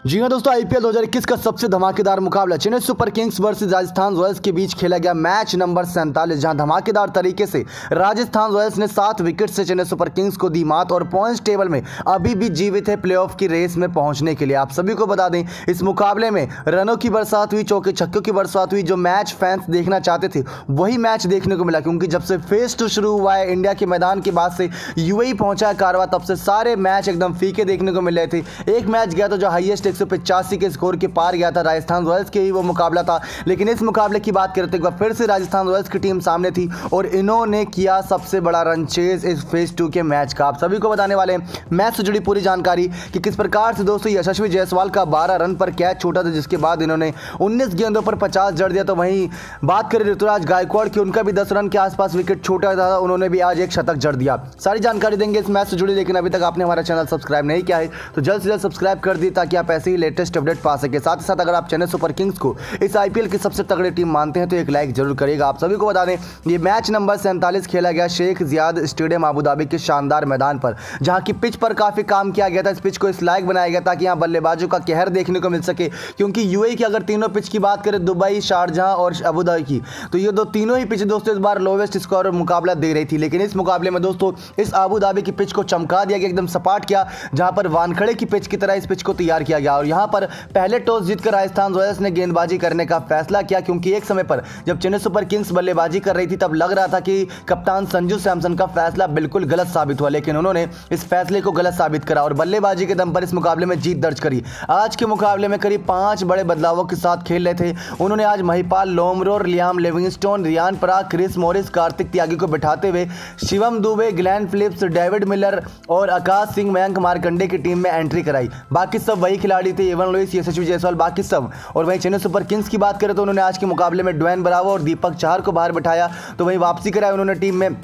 जी हाँ दोस्तों, आईपीएल 2021 का सबसे धमाकेदार मुकाबला Chennai Super Kings versus Rajasthan Royals के बीच खेला गया मैच नंबर 47, जहां धमाकेदार तरीके से राजस्थान रॉयल्स ने 7 विकेट से चेन्नई सुपर किंग्स को दी मात और पॉइंट्स टेबल में अभी भी जीवित है प्लेऑफ की रेस में पहुंचने के लिए। आप सभी को बता दें, इस मुकाबले में रनों की बरसात हुई, चौके छक्कों की बरसात हुई। जो मैच फैंस देखना चाहते थे वही मैच देखने को मिला, क्योंकि जब से फेज 2 शुरू हुआ है इंडिया के मैदान के बाद से यूएई पहुंचा है कारवा, तब से सारे मैच एकदम फीके देखने को मिल रहे थे। एक मैच गया तो जो हाईएस्ट 185 के स्कोर के पार गया था, राजस्थान रॉयल्स के ही वो मुकाबला था। लेकिन इस मुकाबले की बात करते हुए फिर से राजस्थान रॉयल्स की टीम सामने थी और इन्होंने किया सबसे बड़ा रन चेज इस फेज 2 के मैच का। आप सभी को बताने वाले हैं मैच से जुड़ी पूरी जानकारी कि किस प्रकार से दोस्तों यशस्वी जायसवाल का 12 रन पर कैच छूटा था, जिसके बाद इन्होंने 19 गेंदों पर 50 जड़ दिया। तो वहीं बात करें ऋतुराज गायकवाड़ की, उनका भी 10 रन के आसपास विकेट छूटा था, उन्होंने भी आज एक शतक जड़ दिया। सारी जानकारी देंगे इस मैच से जुड़ी, लेकिन अभी तक आपने हमारा चैनल सब्सक्राइब नहीं किया है तो जल्द से जल्द सब्सक्राइब कर दी ताकि आप ऐसे ही लेटेस्ट अपडेट पा सके। साथ ही साथ अगर आप चेन्नई सुपर किंग्स को इस आईपीएल की सबसे तगड़ी टीम मानते हैं तो एक लाइक जरूर करिएगा। आप सभी को बता दें, ये मैच नंबर 47 खेला गया Sheikh Zayed stadium Abu Dhabi के शानदार मैदान पर, जहां की पिच पर काफी काम किया गया था। इस पिच को इस लायक बनाया गया ताकि यहां बल्लेबाजों का कहर देखने को मिल सके, क्योंकि यूएई की अगर तीनों पिच की बात करें, दुबई, शारजहां और अबू धाबी की, तो ये तीनों ही पिच दोस्तों इस बार लोवेस्ट स्कोर मुकाबला दे रही थी। लेकिन इस मुकाबले में दोस्तों इस अबू धाबी की पिच को चमका दिया गया, एकदम सपाट किया, जहां पर वानखड़े की पिच की तरह इस पिच को तैयार किया गया। और यहां पर पहले टॉस जीतकर राजस्थान रॉयल्स ने गेंदबाजी करने का फैसला किया, क्योंकि एक समय पर जब चेन्नई सुपर किंग्स बल्लेबाजी कर रही थी तब लग रहा था कि कप्तान संजू सैमसन का फैसला बिल्कुल गलत साबित हुआ, लेकिन उन्होंने इस फैसले को गलत साबित करा और बल्लेबाजी के दम पर इस मुकाबले में जीत दर्ज करी। आज के मुकाबले में करीब 5 बड़े बदलावों के साथ खेल रहे थे। उन्होंने आज Mahipal Lomror, Liam Livingstone, Riyan Parag, Chris Morris, Kartik Tyagi को बिठाते हुए Shivam Dubey, Glenn Phillips, David Miller और आकाश सिंह, मयंक मार्कंडे की टीम में एंट्री कराई। बाकी सब वही खिलाड़ी थे, इवन लुइस, यशस्वी जायसवाल, बाकी सब। और वहीं चेन्नई सुपर किंग्स की बात करें तो उन्होंने आज के मुकाबले में ड्वेन ब्रावो और दीपक चाहर को बाहर बिठाया। तो वहीं वापसी कराई उन्होंने टीम में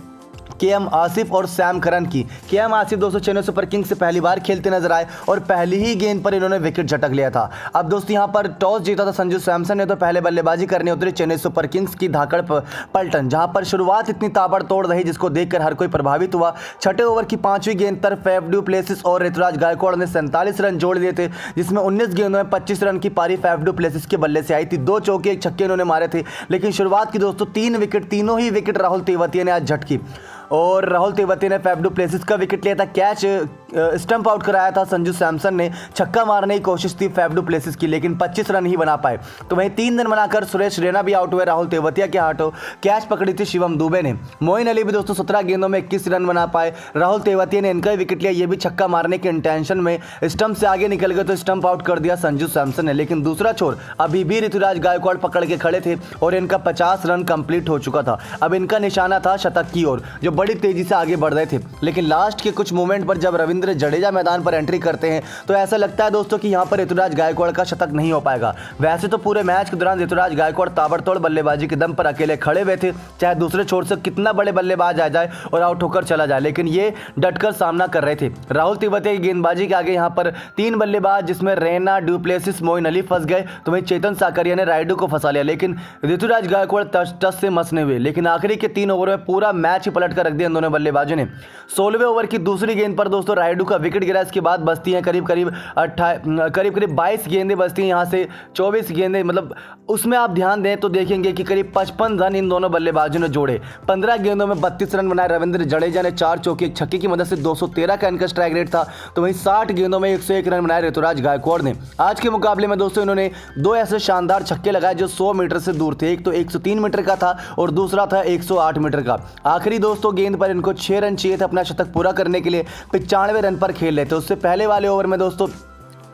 केएम आसिफ और सैम करन की। केएम आसिफ दोस्तों चेन्नई सुपर किंग्स से पहली बार खेलते नजर आए और पहली ही गेंद पर इन्होंने विकेट झटक लिया था। अब दोस्तों यहां पर टॉस जीता था संजू सैमसन ने, तो पहले बल्लेबाजी करने उतरे चेन्नई सुपर किंग्स की धाकड़ पलटन, जहां पर शुरुआत इतनी ताबड़तोड़ रही जिसको देखकर हर कोई प्रभावित हुआ। छठे ओवर की 5वीं गेंद पर फैफ डू प्लेसिस और ऋतुराज गायकवाड़ ने 47 रन जोड़ दिए थे, जिसमें 19 गेंदों में 25 रन की पारी फैफ डू प्लेसिस के बल्ले से आई थी। 2 चौके 1 छक्के इन्होंने मारे थे। लेकिन शुरुआत की दोस्तों 3 विकेट, तीनों ही विकेट राहुल तेवतिया ने आज झटकी और राहुल तेवतिया ने फैफ डू प्लेसिस का विकेट लिया था। कैच स्टंप आउट कराया था संजू सैमसन ने, छक्का मारने की कोशिश थी फैफ डू प्लेसिस की, लेकिन 25 रन ही बना पाए। तो वहीं 3 रन बनाकर सुरेश रैना भी आउट हुए राहुल तेवतिया के हाथों। कैच पकड़ी थी शिवम दुबे ने। मोइन अली भी दोस्तों 17 गेंदों में 21 रन बना पाए। राहुल तेवतिया ने इनका विकेट लिया, ये भी छक्का मारने के इंटेंशन में स्टंप से आगे निकल गए तो स्टंप आउट कर दिया संजू सैमसन ने। लेकिन दूसरा छोर अभी भी ऋतुराज गायकवाड़ पकड़ के खड़े थे और इनका 50 रन कंप्लीट हो चुका था। अब इनका निशाना था शतक की ओर, जो बड़ी तेजी से आगे बढ़ रहे थे। लेकिन लास्ट के कुछ मोमेंट पर जब रविंद्र जडेजा मैदान पर एंट्री करते हैं तो ऐसा लगता है दोस्तों कि यहां पर ऋतुराज गायकवाड़ का शतक नहीं हो पाएगा। वैसे तो पूरे मैच के दौरान ऋतुराज गायकवाड़ ताबड़तोड़ बल्लेबाजी के दम पर अकेले खड़े हुए थे, चाहे दूसरे छोर से कितना बड़े बल्लेबाज आ जाए और आउट होकर चला जाए, लेकिन ये डटकर सामना कर रहे थे। राहुल तेवतिया की गेंदबाजी के आगे यहां पर 3 बल्लेबाज जिसमें रैना, डू प्लेसिस, मोइन अली फंस गए। तो वहीं चेतन साकरिया ने रायडू को फंसा लिया, लेकिन ऋतुराज गायकवाड़ टस से मसने हुए। लेकिन आखिरी के 3 ओवर में पूरा मैच ही पलट कर रख दिया दोनों बल्लेबाजों ने। 16वें ओवर की दूसरी गेंद पर दोस्तों रायडू का विकेट गिरा। इसके बाद बचती हैं करीब 22 गेंदें बचती हैं, यहां से 24 गेंदें, मतलब उसमें आप ध्यान दें तो देखेंगे कि करीब 55 रन इन दोनों बल्लेबाजों ने जोड़े। 15 गेंदों में 32 रन बनाए रविंद्र जडेजा ने, 4 चौके 1 छक्के की मदद से 213 का इनका स्ट्राइक रेट था। तो वहीं 60 गेंदों में 101 रन बनाए ऋतुराज गायकवाड़ ने। आज के मुकाबले में दोस्तों इन्होंने 2 ऐसे शानदार छक्के लगाए जो 100 मीटर से दूर थे। एक तो 103 मीटर का था और दूसरा था 108 मीटर का। आखिरी दोस्तों गेंद पर इनको 6 रन चाहिए थे अपना शतक पूरा करने के लिए। 95 रन पर खेल रहे थे। उससे पहले वाले ओवर में दोस्तों,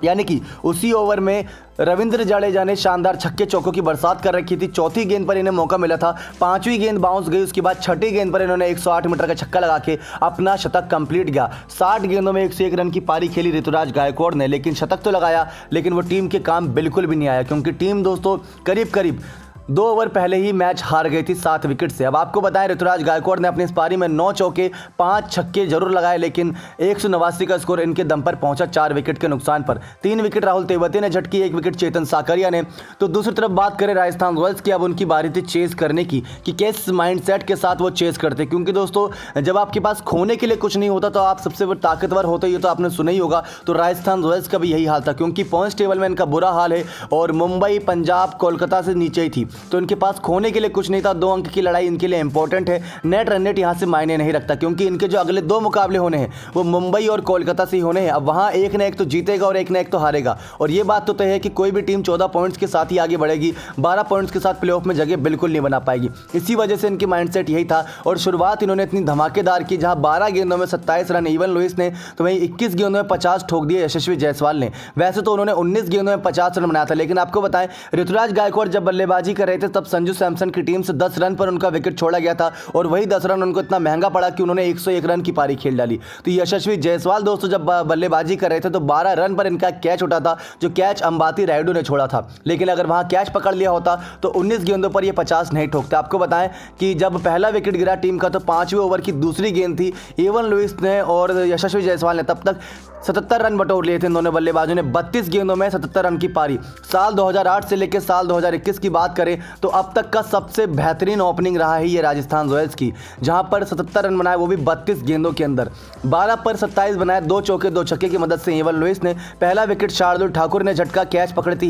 यानी कि उसी ओवर में रविंद्र जडेजा ने शानदार छक्के चौकों की बरसात कर रखी थी। चौथी गेंद पर इन्हें मौका मिला था, 5वीं गेंद बाउंस गई। उसके बाद 6ठी गेंद पर इन्होंने 108 मीटर का छक्का लगा के अपना शतक कंप्लीट किया। 60 गेंदों में 101 रन की पारी खेली ऋतुराज गायकवाड़ ने, लेकिन शतक तो लगाया लेकिन वो टीम के काम बिल्कुल भी नहीं आया, क्योंकि टीम दोस्तों करीब 2 ओवर पहले ही मैच हार गई थी 7 विकेट से। अब आपको बताएं ऋतुराज गायकवाड़ ने अपनी इस पारी में 9 चौके 5 छक्के जरूर लगाए, लेकिन 189 का स्कोर इनके दम पर पहुंचा 4 विकेट के नुकसान पर। 3 विकेट राहुल तेवती ने झटकी, 1 विकेट चेतन साकरिया ने। तो दूसरी तरफ बात करें राजस्थान रॉयल्स की, अब उनकी बारी थी चेस करने की कि किस माइंडसेट के साथ वो चेस करते, क्योंकि दोस्तों जब आपके पास खोने के लिए कुछ नहीं होता तो आप सबसे ताकतवर होते, ये तो आपने सुना ही होगा। तो राजस्थान रॉयल्स का भी यही हाल था, क्योंकि पॉइंट्स टेबल में इनका बुरा हाल है और मुंबई, पंजाब, कोलकाता से नीचे ही थी, तो इनके पास खोने के लिए कुछ नहीं था। 2 अंक की लड़ाई इनके लिए इंपॉर्टेंट है। नेट रन रेट यहाँ से मायने नहीं रखता, क्योंकि इनके जो अगले 2 मुकाबले होने हैं वो मुंबई और कोलकाता से ही होने हैं। अब वहाँ एक ना एक तो जीतेगा और एक ना एक तो हारेगा, और ये बात तो तय है कि कोई भी टीम 14 पॉइंट्स के साथ ही आगे बढ़ेगी, 12 पॉइंट्स के साथ प्लेऑफ में जगह बिल्कुल नहीं बना पाएगी। इसी वजह से इनकी माइंडसेट यही था और शुरुआत इन्होंने इतनी धमाकेदार की, जहां 12 गेंदों में 27 रन इवन लुइस ने, तो वहीं 21 गेंदों में 50 ठोक दिए यशस्वी जायसवाल ने। वैसे तो उन्होंने 19 गेंदों में 50 रन बनाया था, लेकिन आपको बताएं ऋतुराज गायकवाड़ जब बल्लेबाजी कर रहे थे तब संजू सैमसन की टीम से 10 रन पर उनका विकेट छोड़ा गया था, और वही 10 रन उनको इतना महंगा पड़ा कि उन्होंने 101 रन की पारी खेल डाली। तो यशस्वी जायसवाल दोस्तों जब बल्लेबाजी कर रहे थे तो 12 रन पर इनका कैच उठा था, जो कैच अंबाती रायडू ने छोड़ा था। लेकिन अगर वहां कैच पकड़ लिया होता तो 19 गेंदों पर ये 50 नहीं ठोकते। आपको बताएं कि जब पहला विकेट गिरा टीम का तो 5वें ओवर की दूसरी गेंद थी, एवन लुइस ने और यशस्वी जायसवाल ने तब तक 77 रन बटोर लिए थे इन दोनों बल्लेबाजों ने। 32 गेंदों में 77 रन की पारी। साल 2008 से लेकर साल 2021 की बात करें तो अब तक का सबसे बेहतरीन ओपनिंग रहा है ये राजस्थान रॉयल्स की, जहां पर 77 रन बनाए, वो भी 32 गेंदों के अंदर। 12 पर 27 बनाए, 2 चौके 2 छक्के की मदद से एवन लुइस ने। पहला विकेट शार्दुल ठाकुर ने झटका, कैच पकड़ी थी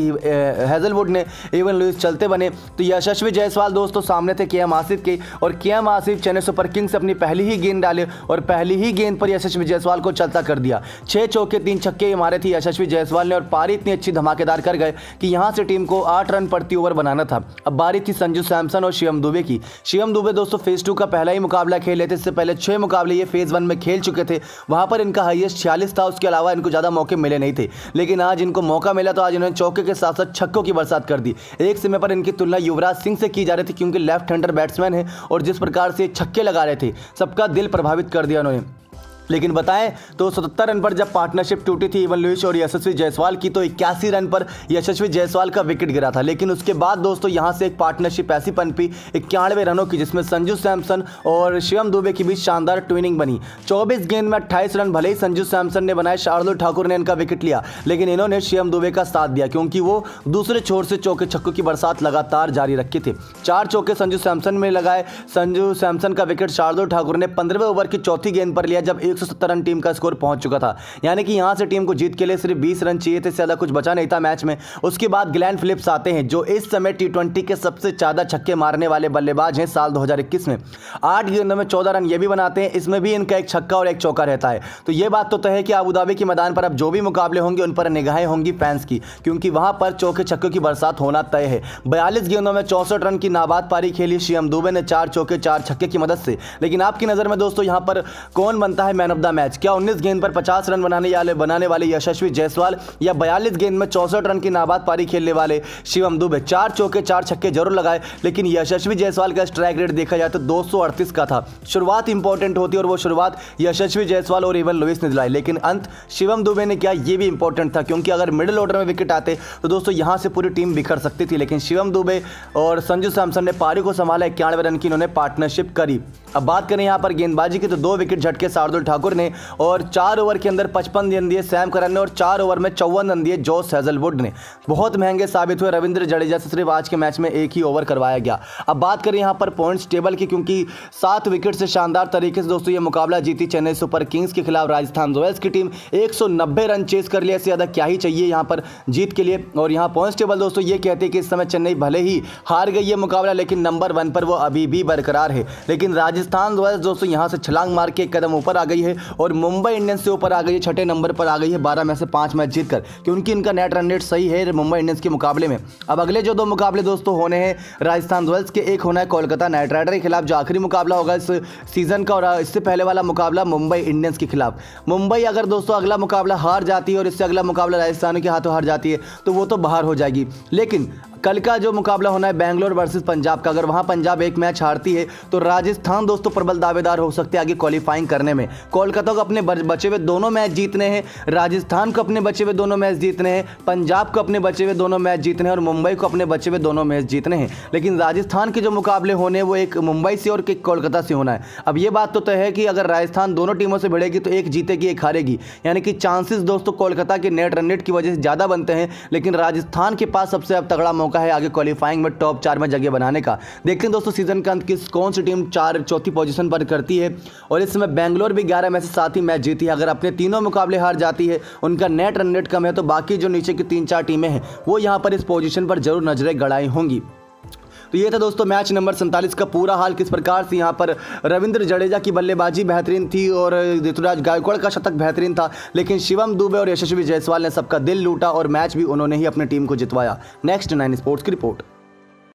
हेजलवुड ने, एवन लुइस चलते बने। तो यशस्वी जायसवाल दोस्तों सामने थे केएम आसिफ के, और KM Asif Chennai Super Kings से अपनी पहली ही गेंद डाले और पहली ही गेंद पर यशस्वी जायसवाल को चलता कर दिया। 6 चौके 3 छक्के मारे थे यशस्वी जायसवाल ने, और पारी इतनी अच्छी धमाकेदार कर गए कि यहां से टीम को 8 रन प्रति ओवर बनाना था। अब बारी थी संजू सैमसन और शिवम दुबे की। शिवम दुबे दोस्तों फेज 2 का पहला ही मुकाबला खेले थे, इससे पहले 6 मुकाबले ये फेज 1 में खेल चुके थे, वहां पर इनका हाईएस्ट 46 था। उसके अलावा इनको ज्यादा मौके मिले नहीं थे, लेकिन आज इनको मौका मिला तो आज इन्होंने चौके के साथ साथ छक्कों की बरसात कर दी। एक समय पर इनकी तुलना युवराज सिंह से की जा रही थी, क्योंकि लेफ्ट हैंडर बैट्समैन है और जिस प्रकार से छक्के लगा रहे थे सबका दिल प्रभावित कर दिया उन्होंने। लेकिन बताएं तो 77 रन पर जब पार्टनरशिप टूटी थी इवन लुइस और यशस्वी जायसवाल की, तो 81 रन पर यशस्वी जायसवाल का विकेट गिरा था। लेकिन उसके बाद दोस्तों यहां से एक पार्टनरशिप ऐसी पनपी 91 रनों की, जिसमें संजू सैमसन और शिवम दुबे के बीच शानदार ट्विनिंग बनी। 24 गेंद में 28 रन भले ही संजू सैमसन ने बनाए, शार्दुल ठाकुर ने इनका विकेट लिया, लेकिन इन्होंने शिवम दुबे का साथ दिया, क्योंकि वो दूसरे छोर से चौके छक्कों की बरसात लगातार जारी रखे थे। 4 चौके संजू सैमसन में लगाए। संजू सैमसन का विकेट शार्दुल ठाकुर ने 15वें ओवर की चौथी गेंद पर लिया, जब 170 रन टीम का स्कोर पहुंच चुका था। यानी कि यहां से टीम को जीत के लिए सिर्फ 20 रन चाहिए थे, ज्यादा कुछ बचा नहीं था मैच में। उसके बाद ग्लेन फिलिप्स आते हैं, जो इस समय T20 के सबसे ज्यादा छक्के मारने वाले बल्लेबाज हैं साल 2021 में। 8 गेंदों में 14 रन ये भी बनाते हैं, इसमें भी इनका एक छक्का और एक चौका रहता है। तो ये बात तो तय है कि अबू धाबी के मैदान पर अब जो भी मुकाबले होंगे उन पर निगाहें होंगी फैंस की, क्योंकि वहां पर चौके छक्कों की बरसात होना तय है। 42 गेंदों में 64 रन की नाबाद पारी खेली शिवम दुबे ने 4 चौके 4 छक्के की मदद से। लेकिन आपकी नजर में दोस्तों यहां पर कौन बनता है मैन ऑफ द मैच? क्या 19 गेंद पर 50 रन बनाने वाले यशस्वी जायसवाल, या 42 गेंद में 64 रन की नाबाद पारी खेलने वाले शिवम दुबे? 4 चौके 4 छक्के जरूर लगाए, लेकिन यशस्वी जायसवाल का स्ट्राइक रेट देखा जाए तो 238 का था। शुरुआत इंपॉर्टेंट होती है और वो शुरुआत यशस्वी जायसवाल और इवन लुइस ने दिलाई, लेकिन अंत शिवम दुबे ने किया, ये भी इंपॉर्टेंट था, क्योंकि अगर मिडिल ऑर्डर में विकेट आते तो दोस्तों यहां से पूरी टीम बिखर सकती थी। लेकिन शिवम दुबे और संजू सैमसन ने पारी को संभाला, 91 रन की इन्होंने पार्टनरशिप करी। अब बात करें यहां पर गेंदबाजी की, तो 2 विकेट झटके शार्दुल ठाकुर ने, और 4 ओवर के अंदर 55 रन दिए सैम करन ने, और 4 ओवर में 54 रन दिए जॉस हेजलवुड ने। बहुत महंगे साबित हुए। रविंद्र जडेजा से सिर्फ आज के मैच में एक ही ओवर करवाया गया। अब बात करें यहां पर पॉइंट्स टेबल की, क्योंकि 7 विकेट से शानदार तरीके से दोस्तों ये मुकाबला जीती चेन्नई सुपर किंग्स के खिलाफ राजस्थान रॉयल्स की टीम। 190 रन चेस कर लिया, इससे ज्यादा क्या ही चाहिए यहां पर जीत के लिए। और यहां पॉइंट्स टेबल दोस्तों ये कहते हैं कि इस समय चेन्नई भले ही हार गई ये मुकाबला, लेकिन नंबर 1 पर वो अभी भी बरकरार है। लेकिन राजस्थान रॉयल्स दोस्तों यहां से छलांग मार के एक कदम ऊपर आ गई है और मुंबई इंडियंस से ऊपर आ गई है, 6ठे नंबर पर आ गई है 12 में से 5 मैच जीतकर, क्योंकि इनका नेट रन रेट सही है मुंबई इंडियंस के मुकाबले में। अब अगले जो 2 मुकाबले दोस्तों होने हैं राजस्थान रॉयल्स के, एक होना है कोलकाता नाइट राइडर के खिलाफ, जो आखिरी मुकाबला होगा इस सीजन का, और इससे पहले वाला मुकाबला मुंबई इंडियंस के खिलाफ। मुंबई अगर दोस्तों अगला मुकाबला हार जाती है और इससे अगला मुकाबला राजस्थान के हाथों हार जाती है तो वो तो बाहर हो जाएगी। लेकिन कल का जो मुकाबला होना है बेंगलोर वर्सेस पंजाब का, अगर वहां पंजाब एक मैच हारती है तो राजस्थान दोस्तों प्रबल दावेदार हो सकते हैं आगे क्वालिफाइंग करने में। कोलकाता को अपने बचे हुए दोनों मैच जीतने हैं, राजस्थान को अपने बचे हुए दोनों मैच जीतने हैं, पंजाब को अपने बचे हुए दोनों मैच जीतने हैं और मुंबई को अपने बचे हुए दोनों मैच जीतने हैं। लेकिन राजस्थान के जो मुकाबले होने वो एक मुंबई से और एक कोलकाता से होना है। अब ये बात तो तय है कि अगर राजस्थान दोनों टीमों से भिड़ेगी तो एक जीतेगी एक हारेगी, यानी कि चांसेस दोस्तों कोलकाता के नेट रन रेट की वजह से ज़्यादा बनते हैं। लेकिन राजस्थान के पास सबसे अब तगड़ा मौका है आगे क्वालिफाइंग में टॉप 4 में जगह बनाने का। देखते हैं दोस्तों सीजन के अंत कौन सी टीम चौथी पोजीशन पर करती है। और इस समय बेंगलोर भी 11 में से 7 ही मैच जीती है। अगर अपने तीनों मुकाबले हार जाती है, उनका नेट रन रेट कम है, तो बाकी जो नीचे की 3-4 टीमें हैं वो यहाँ पर इस पोजीशन पर जरूर नजरें गड़ाई होंगी। तो ये था दोस्तों मैच नंबर 47 का पूरा हाल। किस प्रकार से यहाँ पर रविंद्र जडेजा की बल्लेबाजी बेहतरीन थी और ऋतुराज गायकवाड़ का शतक बेहतरीन था, लेकिन शिवम दुबे और यशस्वी जायसवाल ने सबका दिल लूटा और मैच भी उन्होंने ही अपनी टीम को जितवाया। नेक्स्ट 9 स्पोर्ट्स की रिपोर्ट।